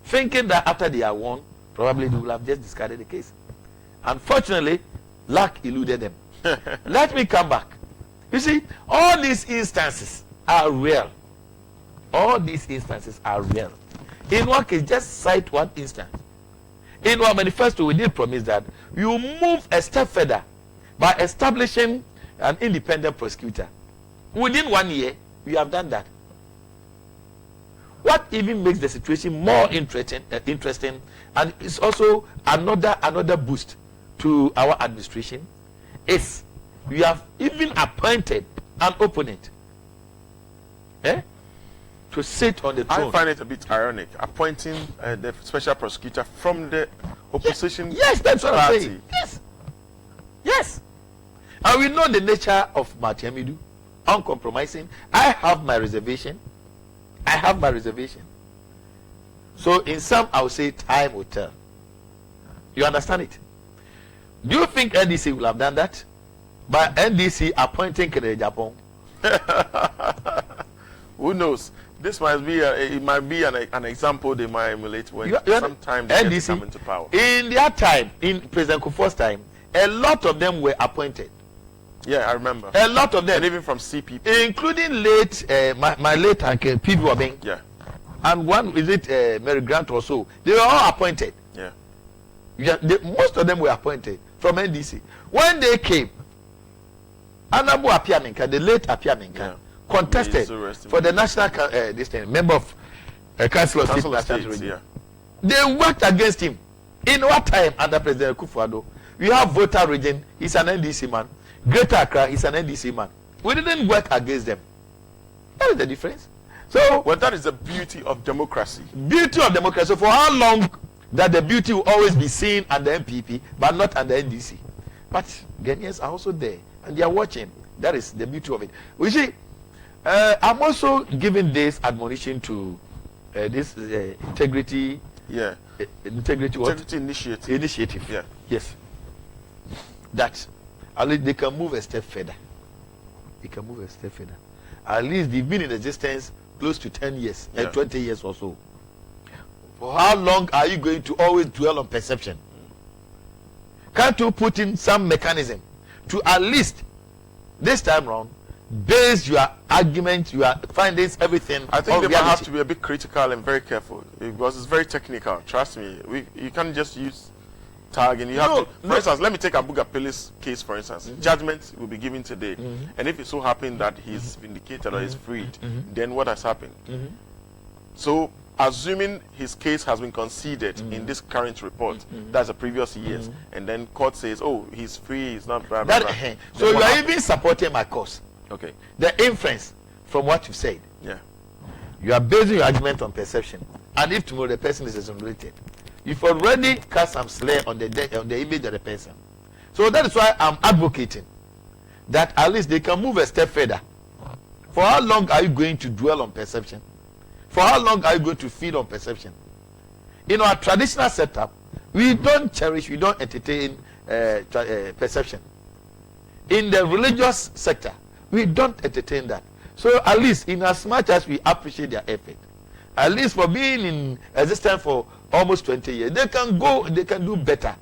thinking that after they are won, probably they will have just discarded the case. Unfortunately, luck eluded them. Let me come back. You see, all these instances are real. All these instances are real. In one case, just cite one instance. In our manifesto, we did promise that we will move a step further by establishing an independent prosecutor. Within 1 year, we have done that. What even makes the situation more interesting, and it's also another boost to our administration, is we have even appointed an opponent to sit on the throne. I find it a bit ironic, appointing the special prosecutor from the opposition. Yes, that's what party. I'm saying. Yes. And we know the nature of Martiamidu, uncompromising. I have my reservation. So in some, I will say time will tell. You understand it? Do you think NDC will have done that? By NDC appointing Kennedy Japan? Who knows? This might be an example they might emulate when sometime they NDC come into power. In their time, in President Kufuor's time, a lot of them were appointed. Yeah, I remember. A lot of them, and even from CPP, including my late uncle P.V. Wabeng. Yeah. And one is it Mary Grant or so. They were all appointed. Yeah. Most of them were appointed from NDC. When they came, Anabu Apiamenka, the late Apiamenka, contested for the national member of Council of State. Yeah. They worked against him. In what time under President Kufuor? We have Volta region, he's an NDC man. Greater Accra, he's an NDC man. We didn't work against them. That is the difference. So, well, that is the beauty of democracy. Beauty of democracy. So for how long that the beauty will always be seen at the MPP, but not at the NDC. But Ghanaians are also there, and they are watching. That is the beauty of it. You see, I'm also giving this admonition to this integrity. Yeah. Integrity what? Integrity initiative. Initiative. Yeah. Yes. That at least they can move a step further. They can move a step further. At least they've been in existence close to 10 years, 20 years or so. For how long are you going to always dwell on perception? Can't you put in some mechanism to at least this time round base your argument, your findings, everything? I think on they reality. might have to be a bit critical and very careful because it's very technical. Trust me, you can't just use tag and you have to. For instance, let me take Abuga Pele's case for instance. Judgment will be given today, and if it so happened that he's vindicated or he's freed, then what has happened? So, assuming his case has been conceded in this current report, that's the previous years, and then court says, oh, he's free, he's not blah, blah, blah. So you are even supporting my cause. Okay. The inference from what you said. Yeah. You are basing your argument on perception, and if tomorrow the person is exonerated, you've already cast some slur on the image of the person. So that is why I'm advocating that at least they can move a step further. For how long are you going to dwell on perception? For how long are you going to feed on perception? In our traditional setup, we don't cherish, we don't entertain perception. In the religious sector, we don't entertain that. So at least in as much as we appreciate their effort, at least for being in existence for almost 20 years, they can do better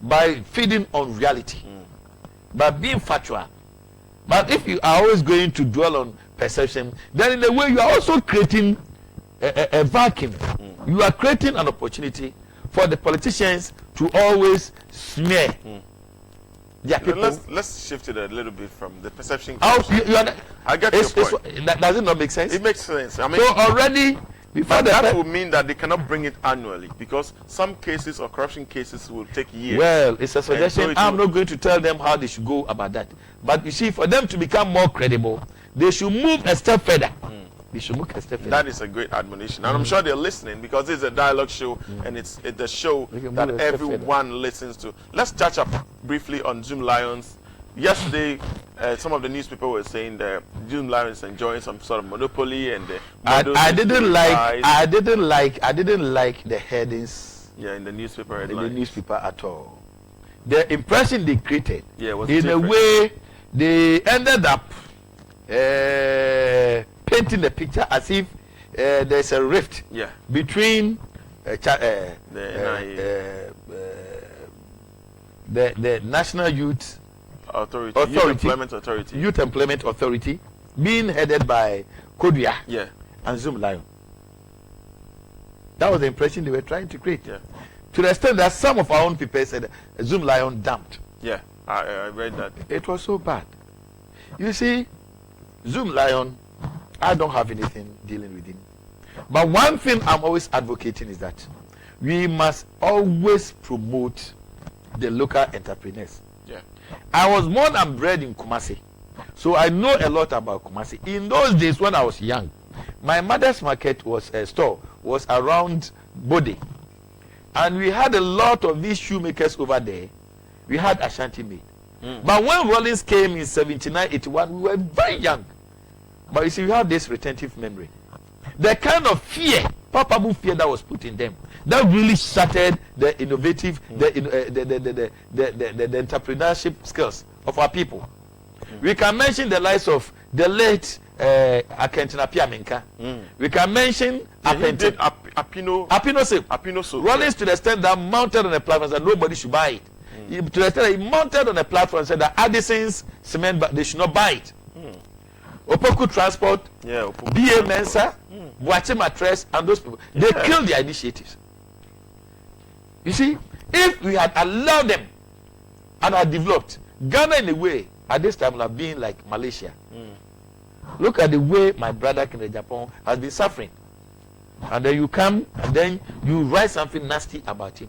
by feeding on reality, by being factual. But if you are always going to dwell on perception, then in a way you are also creating a vacuum. You are creating an opportunity for the politicians to always smear their people. Let's shift it a little bit from the perception. I get your point. Does it not make sense? It makes sense. I mean, so already before that would mean that they cannot bring it annually because some cases or corruption cases will take years. Well, it's a suggestion. So I'm not going to tell them how they should go about that. But you see, for them to become more credible, they should move a step further. They should move a step further. That is a great admonition. And I'm sure they're listening because this is a dialogue show and it's the show that everyone listens to. Let's touch up briefly on Zoom Lions. Yesterday, some of the newspapers were saying that Zoom Lions enjoying some sort of monopoly and I didn't like the headings. Yeah, in the newspaper in the newspaper at all. The impression they created, was in different. a way, they ended up painting the picture as if there's a rift between the National Youth Authority, Youth Employment Authority, being headed by Kodua and Zoom Lion. That was the impression they were trying to create. To the extent that some of our own people said Zoom Lion dumped. Yeah, I read that. It was so bad. You see, Zoom Lion, I don't have anything dealing with him. But one thing I'm always advocating is that we must always promote the local entrepreneurs. I was born and bred in Kumasi, so I know a lot about Kumasi. In those days when I was young, my mother's market store was around Bode, and we had a lot of these shoemakers over there. We had Ashanti made. But when Rollins came in 79, 81, we were very young. But you see, we have this retentive memory. The kind of fear, palpable fear that was put in them, that really shattered the innovative, the entrepreneurship skills of our people. We can mention the likes of the late Akentina Piamenka. We can mention Apino. Rollins to the extent that mounted on a platform and said nobody should buy it. To the extent that he mounted on a platform and said that Addison's cement, but they should not buy it. Opoku Transport, BA Mensa, Boache Mattress, and those people, they killed their initiatives. You see, if we had allowed them and had developed, Ghana in a way at this time would have been like Malaysia. Look at the way my brother in Japan has been suffering. And then you come and then you write something nasty about him.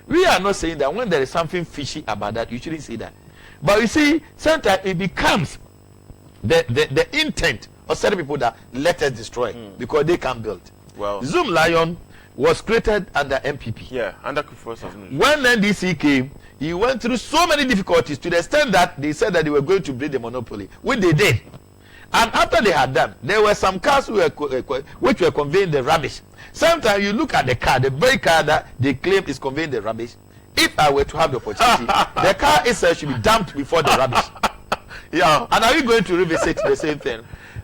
We are not saying that when there is something fishy about that, you shouldn't say that. But you see, sometimes it becomes the intent of certain people that let us destroy because they can build. Well, Zoom Lion was created under MPP. Yeah, under Kufuor's administration. When NDC came, he went through so many difficulties to the extent that they said that they were going to break the monopoly, which they did. And after they had done, there were some cars which were conveying the rubbish. Sometimes you look at the car, the very car that they claim is conveying the rubbish. If I were to have the opportunity, the car itself should be dumped before the rubbish. Yeah. And are we going to revisit the same thing?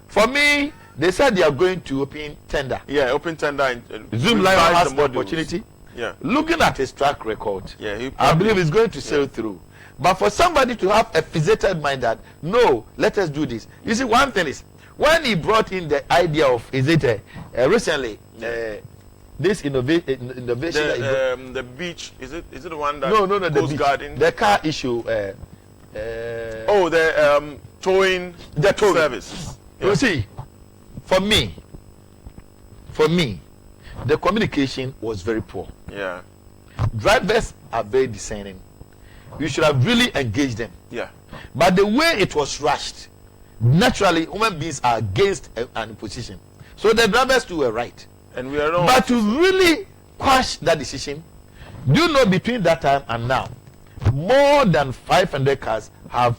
For me, they said they are going to open tender. Yeah, open tender. And Zoom Live has the models. opportunity. Yeah. Looking at his track record, yeah, I believe it's going to sail through. But for somebody to have a fixated mind that, no, let us do this. You see, one thing is, when he brought in the idea of, recently, this innovation. The beach, is it the one that no, the Coast beach, Garden? the car issue. The towing service. Yeah. You see, for me, the communication was very poor. Yeah. Drivers are very discerning. You should have really engaged them. Yeah. But the way it was rushed, naturally, human beings are against an imposition. So the drivers too were right. And we are not. But to really quash that decision, do you know between that time and now, more than 500 cars have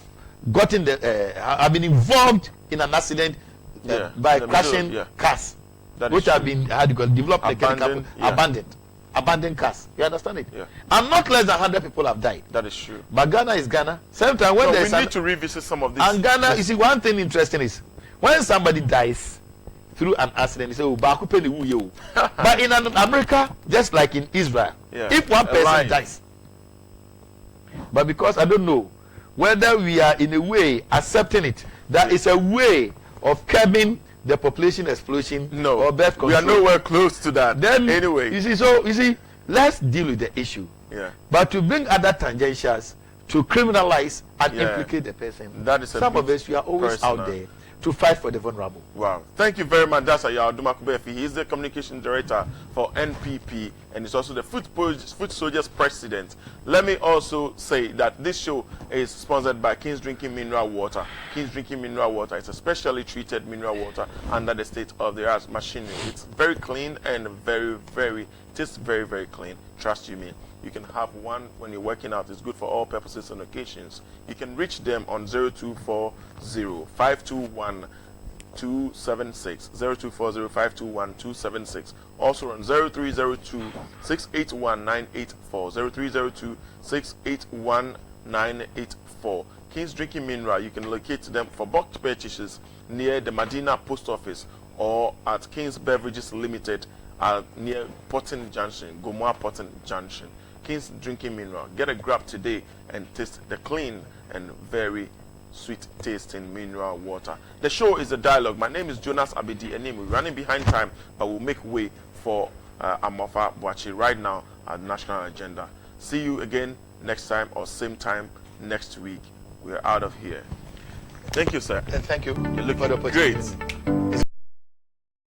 gotten have been involved in an accident by crashing cars, which have been developed abandoned cars. You understand it? Yeah. And not less than 100 people have died. That is true. But Ghana is Ghana. Sometimes when we need to revisit some of this. And Ghana, you see, one thing interesting is when somebody dies through an accident, they say, "Oh, but in America, just like in Israel, if one person dies, but because I don't know whether we are in a way accepting it, that is a way of curbing the population explosion or birth control. We are nowhere close to that. Then anyway, you see, let's deal with the issue. Yeah. But to bring other tangentials to criminalize and implicate the person, that is some of us, we are always out there to fight for the vulnerable. Wow. Thank you very much. That's Yaw Adomako Baafi. He is the communication director for NPP and he's also the Foot Soldiers president. Let me also say that this show is sponsored by King's Drinking Mineral Water. King's Drinking Mineral Water is a specially treated mineral water under the state-of-the-art machinery. It's very clean and very, very clean. Trust you me. You can have one when you're working out. It's good for all purposes and occasions. You can reach them on 0240-521-276, 0240-521-276. Also on 0302-681-984, 0302-681-984. King's Drinking Mineral, you can locate them for bulk purchases near the Medina Post Office or at King's Beverages Limited near Potton Junction, Gomoa Potton Junction. King's Drinking Mineral. Get a grab today and taste the clean and very sweet tasting mineral water. The show is a dialogue. My name is Jonas Abedi Enim. We're running behind time, but we'll make way for Amofa Boachi right now at the national agenda. See you again next time or same time next week. We're out of here. Thank you, sir. And thank you. You're looking great.